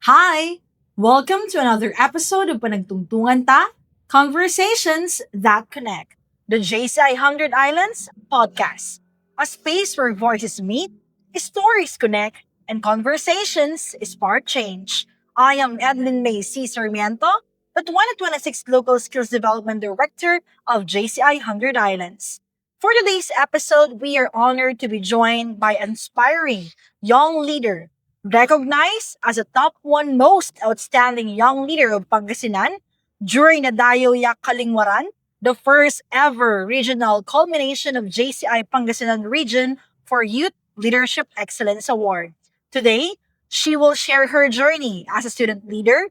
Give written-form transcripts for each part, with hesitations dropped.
Hi! Welcome to another episode of Panagtungtungan Ta, Conversations That Connect, the JCI 100 Islands podcast, a space where voices meet, stories connect, and conversations spark change. I am Edlin May C. Sarmiento, the 2026 Local Skills Development Director of JCI 100 Islands. For today's episode, we are honored to be joined by an inspiring young leader recognized as a top one most outstanding young leader of Pangasinan during the Dayoyak Kalingwaran, the first ever regional culmination of JCI Pangasinan Region for Youth Leadership Excellence Award. Today, she will share her journey as a student leader,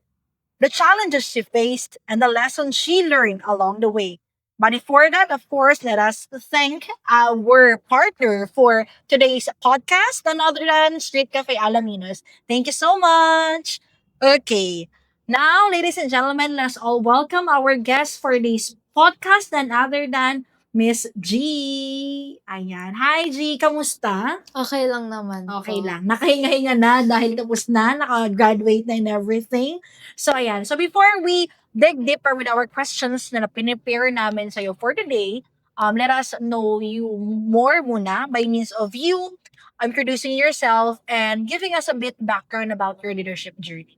the challenges she faced, and the lessons she learned along the way. But before that, of course, let us thank our partner for today's podcast, none other than Street Cafe Alaminos. Thank you so much. Okay. Now, ladies and gentlemen, let's all welcome our guest for this podcast, none other than Miss G. Ayan. Hi, G. Kamusta? Okay lang naman Okay po. lang. Nakahinga-hinga na dahil tapos na, naka-graduate na and everything. So, ayan. So, before we dig deeper with our questions na pinipare namin sa'yo for today, let us know you more muna by means of you introducing yourself and giving us a bit background about your leadership journey.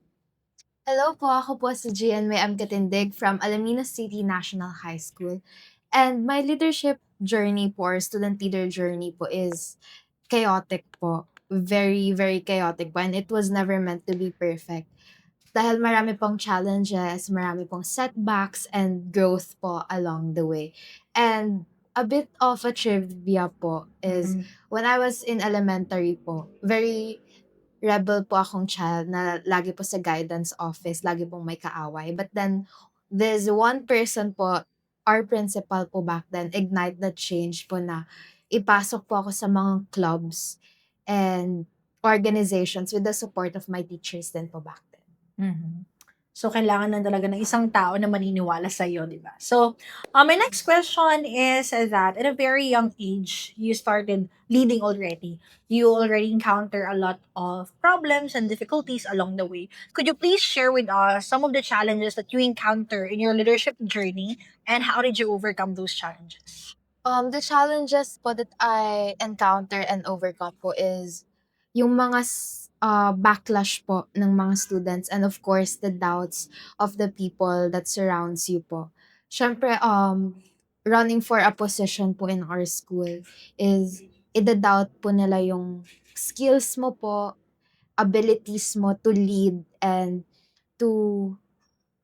Hello po, ako po si Gian May M. Katindig from Alaminos City National High School. And my leadership journey po, or student leader journey po is chaotic po. Very, very chaotic po. And it was never meant to be perfect. Dahil marami pong challenges, marami pong setbacks, and growth po along the way. And a bit of a trivia po is when I was in elementary po, very rebel po akong child na lagi po sa guidance office, lagi pong may kaaway. But then, there's one person po, our principal po back then, ignite the change po na ipasok po ako sa mga clubs and organizations with the support of my teachers din po back then. Mhm. So, kailangan na talaga ng isang tao na maniniwala sa'yo, di ba? So, my next question is that at a very young age, you started leading already. You already encounter a lot of problems and difficulties along the way. Could you please share with us some of the challenges that you encounter in your leadership journey and how did you overcome those challenges? The challenges po that I encounter and overcome po is yung mga backlash po ng mga students and of course the doubts of the people that surrounds you po. Siyempre, running for a position po in our school is ida-doubt po nila yung skills mo po, abilities mo to lead and to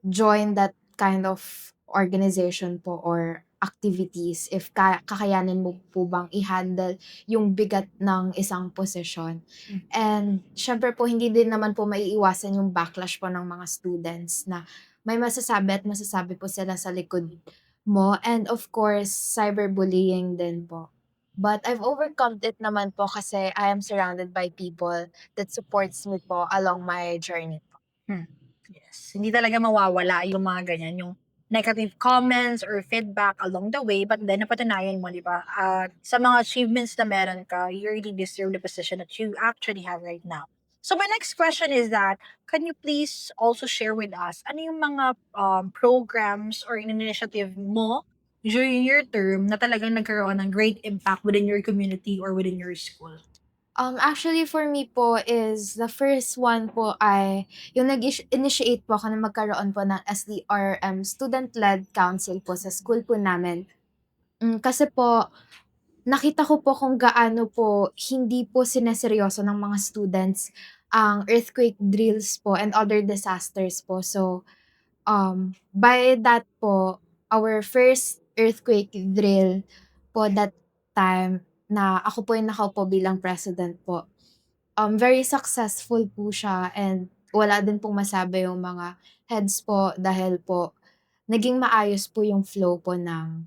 join that kind of organization po or activities if kakayanin mo po bang i-handle yung bigat ng isang posisyon. And syempre po hindi din naman po maiiwasan yung backlash po ng mga students na may masasabi at masasabi po sila sa likod mo and of course cyberbullying din po. But I've overcome it naman po kasi I am surrounded by people that supports me po along my journey. Yes. Hindi talaga mawawala yung mga ganyan, yung negative comments or feedback along the way, but then napatunayan mo, di ba? Sa mga achievements na meron ka, you really deserve the position that you actually have right now. So my next question is that, can you please also share with us, ano yung mga programs or initiative mo during your term na talagang nagkaroon ng great impact within your community or within your school? Actually for me po is the first one po ay yung nag-initiate po ako na magkaroon po ng SDRM, Student-Led Council po sa school po namin. Kasi po nakita ko po kung gaano po hindi po sinerseryoso ng mga students ang earthquake drills po and other disasters po. So, by that po, our first earthquake drill po that time na ako po yung nakaupo bilang president po, very successful po siya and wala din pong masabi yung mga heads po dahil po naging maayos po yung flow po ng,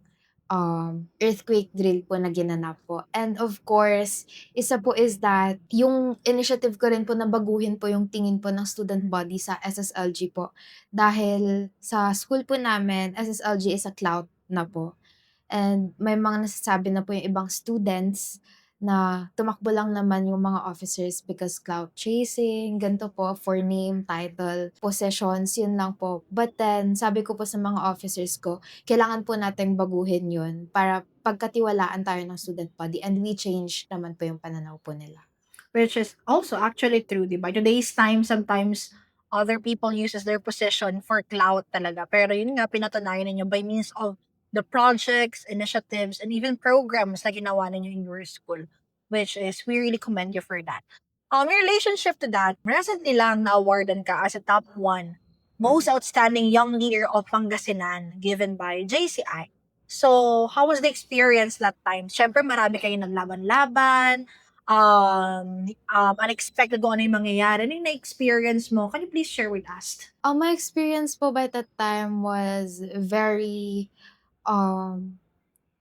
earthquake drill po na ginanap po. And of course, isa po is that yung initiative ko rin po na baguhin po yung tingin po ng student body sa SSLG po. Dahil sa school po namin, SSLG is a clout na po. And may mga nasasabi na po yung ibang students na tumakbo lang naman yung mga officers because clout chasing, ganito po, for name, title, possessions, yun lang po. But then, sabi ko po sa mga officers ko, kailangan po nating baguhin yun para pagkatiwalaan tayo ng student body and we change naman po yung pananaw po nila. Which is also actually true, di ba? Today's time, sometimes other people uses their position for clout talaga. Pero yun nga, pinatunayan ninyo by means of the projects, initiatives, and even programs na ginawa ninyo in your school. Which is, we really commend you for that. In relationship to that, recently lang na-awardan ka as a top 1 most outstanding young leader of Pangasinan given by JCI. So, how was the experience that time? Siyempre, marami kayong naglaban-laban, unexpected kung ano yung mangyayari. Ano yung na-experience mo? Can you please share with us? My experience po by that time was very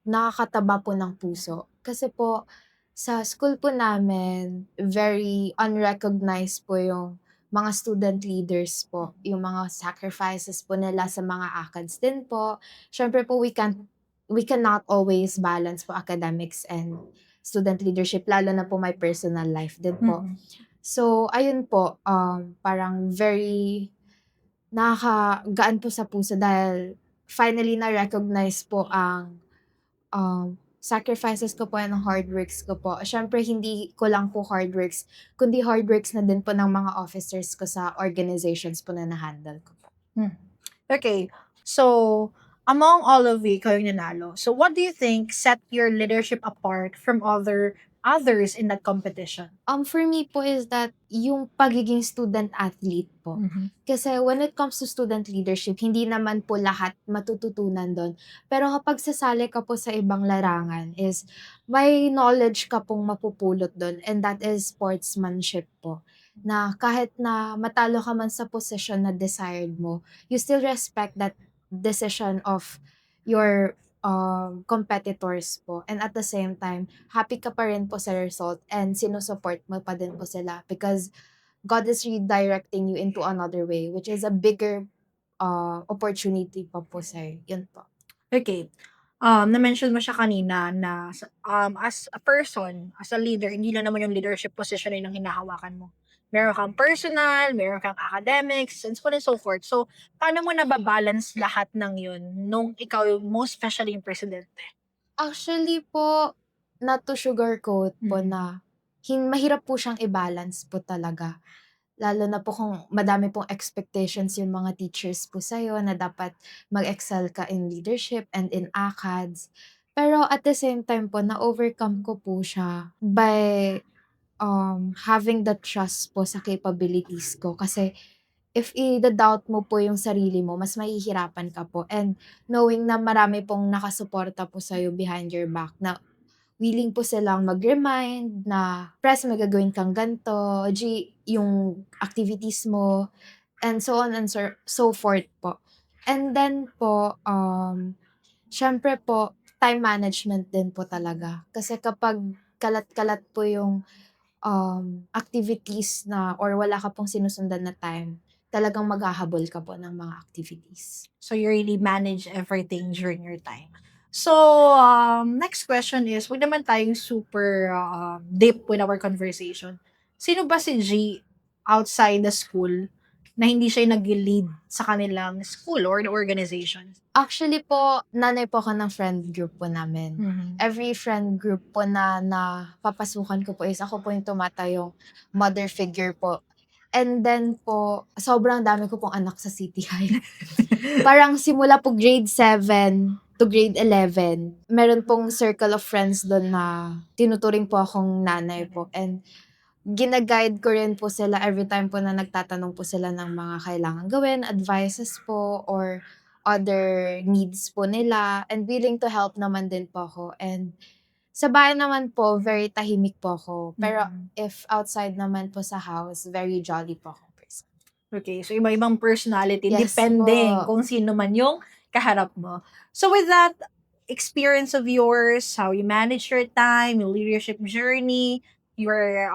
nakakataba po ng puso. Kasi po, sa school po namin, very unrecognized po yung mga student leaders po, yung mga sacrifices po nila sa mga ACADS din po. Siyempre po, we cannot always balance po academics and student leadership, lalo na po my personal life din po. Mhm. So, ayun po, parang very nakakagaan po sa puso dahil finally na-recognize po ang sacrifices ko po and hard works ko po. Siyempre, hindi ko lang po hard works, kundi hard works na din po ng mga officers ko sa organizations po na na-handle ko po. Okay. So, among all of you, kayo yung nanalo. So, what do you think set your leadership apart from others in that competition? For me po is that yung pagiging student athlete po. Kasi when it comes to student leadership, hindi naman po lahat matututunan doon. Pero kapag sasali ka po sa ibang larangan is may knowledge ka pong mapupulot doon and that is sportsmanship po. Na kahit na matalo ka man sa position na desired mo, you still respect that decision of your competitors po. And at the same time, happy ka pa rin po sa result and sinusupport mo pa din po sila because God is redirecting you into another way, which is a bigger opportunity pa po sa'yo. Yun po. Okay. Na-mention mo siya kanina na as a person, as a leader, hindi lang naman yung leadership position yun ang hinahawakan mo. Meron kang personal, meron kang academics, and so on and so forth. So, paano mo nababalance lahat ng yun nung ikaw, most especially yung presidente? Actually po, not to sugarcoat po Mhm. na mahirap po siyang i-balance po talaga. Lalo na po kung madami pong expectations yung mga teachers po sa'yo na dapat mag-excel ka in leadership and in ACADS. Pero at the same time po, na-overcome ko po siya by having the trust po sa capabilities ko. Kasi if i-doubt mo po yung sarili mo, mas mahihirapan ka po. And knowing na marami pong nakasuporta po sa'yo behind your back na willing po silang mag-remind na, "Press, may gagawin kang ganito, G, yung activities mo," and so on and so forth po. And then po, siyempre po, time management din po talaga. Kasi kapag kalat-kalat po yung activities na or wala ka pong sinusundan na time, talagang maghahabol ka po ng mga activities. So, you really manage everything during your time. So, next question is, wag naman tayong super deep with our conversation. Sino ba si G outside the school na hindi siya yung nag-lead sa kanilang school or the organization? Actually po, nanay po ako ng friend group po namin. Every friend group po na papasukan ko po is ako po yung tumatayong mother figure po. And then po, sobrang dami ko pong anak sa City High. Parang simula po grade 7 to grade 11, meron pong circle of friends doon na tinuturing po akong nanay po. And gina-guide ko rin po sila every time po na nagtatanong po sila ng mga kailangan gawin, advices po, or other needs po nila. And willing to help naman din po ako. And sa bahay naman po, very tahimik po ako. Pero if outside naman po sa house, very jolly po ako person. Okay, so iba-ibang personality, Yes depending po. kung sino man yung kaharap mo. So with that experience of yours, how you manage your time, your leadership journey, your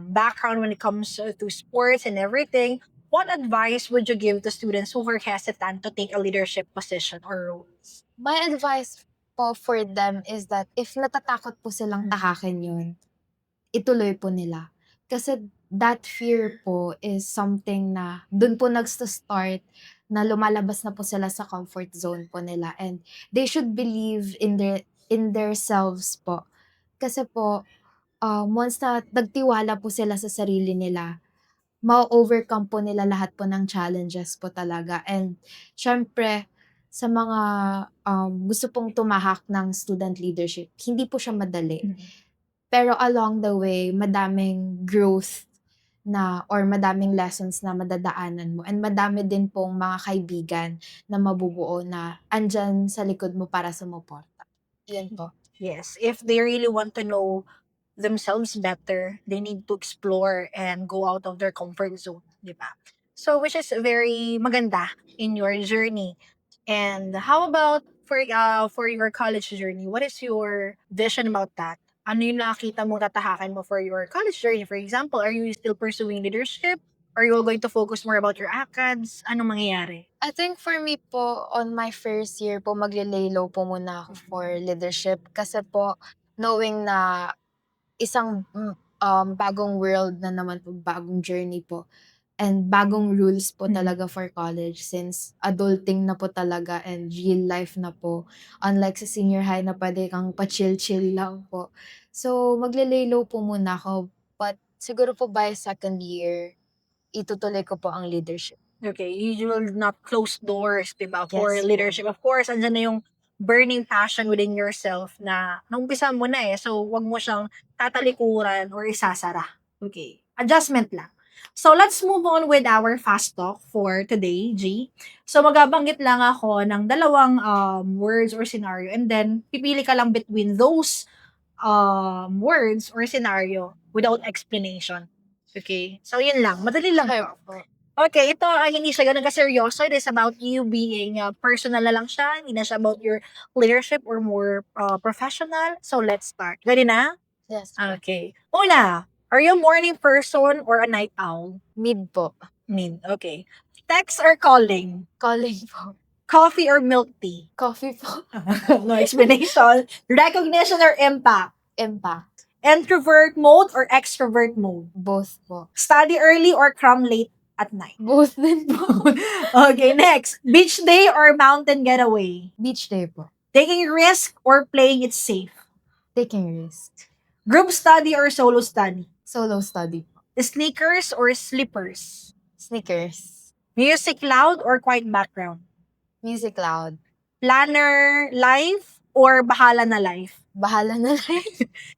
background when it comes to sports and everything, what advice would you give to students who are hesitant to take a leadership position or roles? My advice po for them is that if natatakot po silang tahakin yun, ituloy po nila. Kasi that fear po is something na dun po nagsa-start na lumalabas na po sila sa comfort zone po nila, and they should believe in their selves po. Kasi po, once na nagtiwala po sila sa sarili nila, ma-o-overcome po nila lahat po ng challenges po talaga. And siyempre sa mga, gusto pong tumahak ng student leadership, hindi po siya madali. Pero along the way, madaming growth na or madaming lessons na madadaanan mo, and madami din pong mga kaibigan na mabubuo na andiyan sa likod mo para sumuporta. Yun po. Yes, if they really want to know themselves better, they need to explore and go out of their comfort zone, di ba? So, which is very maganda in your journey. And how about for your college journey? What is your vision about that? Ano yung nakita mo tatahakin mo for your college journey? For example, are you still pursuing leadership? Are you going to focus more about your ACADS? Anong mangyayari? I think for me po, on my first year po, magle-lay low po muna ako for leadership. Kasi po, knowing na isang bagong world na naman po, bagong journey po, and bagong rules po talaga for college, since adulting na po talaga and real life na po. Unlike sa senior high na pwede kang pa-chill-chill lang po. So, magle-lay low po muna ako. But siguro po by second year, itutuloy ko po ang leadership. Okay, you will not close doors, diba, for Yes po. leadership. Of course, andyan na yung burning passion within yourself na naumpisa mo na eh. So, wag mo siyang tatalikuran or isasara. Okay. Adjustment lang. So, let's move on with our fast talk for today, G. So, magabanggit lang ako ng dalawang words or scenario, and then pipili ka lang between those words or scenario without explanation. Okay? So, yun lang. Madali lang. Okay to. po. Okay, ito ay hindi siya ganun kaseryoso. It is about you being personal na lang siya. Hindi na siya about your leadership or more professional. So, let's start. Ready na? Yes po. Okay. Una, are you a morning person or a night owl? Mid po. Mid. Okay. Text or calling? Calling po. Coffee or milk tea? Coffee po. No explanation. Recognition or impact? Impact. Introvert mode or extrovert mode? Both po. Study early or cram late at night? Both din po. Okay, next. Beach day or mountain getaway? Beach day po. Taking risk or playing it safe? Taking risk. Group study or solo study? Solo study po. Sneakers or slippers? Sneakers. Music loud or quiet background? Music loud. Planner life or bahala na life? Bahala na lang.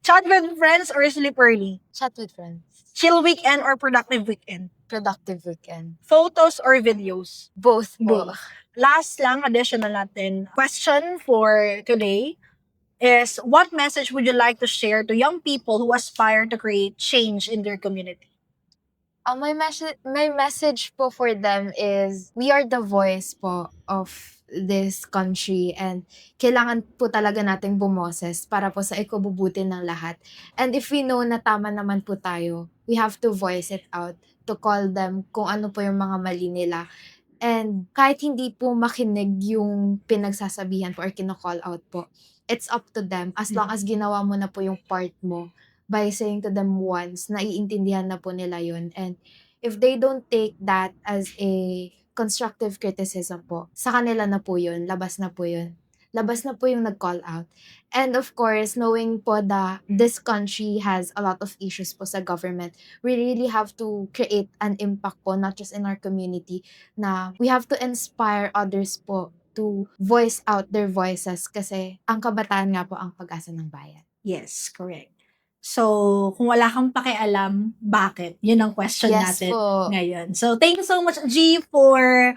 Chat with friends or sleep early? Chat with friends. Chill weekend or productive weekend? Productive weekend. Photos or videos? Both po. Both. Last lang, additional natin. Question for today is, what message would you like to share to young people who aspire to create change in their community? My message po for them is, we are the voice po of this country, and kailangan po talaga nating bumoses para po sa ikabubuti ng lahat. And if we know na tama naman po tayo, we have to voice it out, to call them kung ano po yung mga mali nila. And kahit hindi po makinig yung pinagsasabihan po or kino-call out po, it's up to them. As long as ginawa mo na po yung part mo, by saying to them once, naiintindihan na po nila yun. And if they don't take that as a constructive criticism po, sa kanila na po yun, labas na po yun. Labas na po yung nag-call out. And of course, knowing po that this country has a lot of issues po sa government, we really have to create an impact po, not just in our community, na we have to inspire others po to voice out their voices, kasi ang kabataan nga po ang pag-asa ng bayan. Yes, correct. So, kung wala kang pakialam, bakit? Yun ang question Yes natin po. ngayon. So, thank you so much, G, for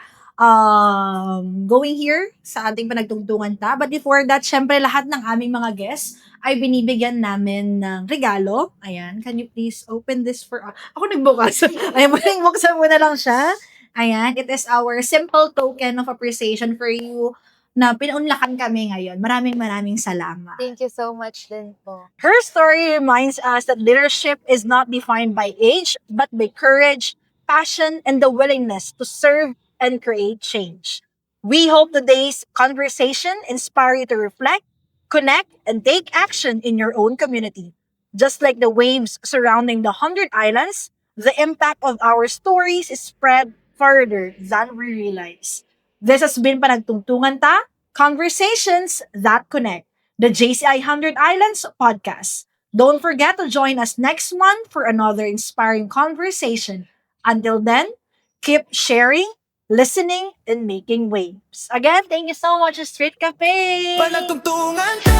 going here sa ating panagtungtungan ta. But before that, syempre lahat ng aming mga guests ay binibigyan namin ng regalo. Ayan, can you please open this for us? Ako nagbukas. Ayan, buksan mo na lang siya. Ayan, it is our simple token of appreciation for you na pinaunlakan kami ngayon. Maraming salamat. Thank you so much din po. Her story reminds us that leadership is not defined by age, but by courage, passion, and the willingness to serve and create change. We hope today's conversation inspire you to reflect, connect, and take action in your own community. Just like the waves surrounding the 100 Islands, the impact of our stories is spread further than we realize. This has been Panagtungtungan Ta, Conversations That Connect, the JCI 100 Islands podcast. Don't forget to join us next month for another inspiring conversation. Until then, keep sharing, listening, and making waves. Again, thank you so much, Street Cafe! Panagtungtungan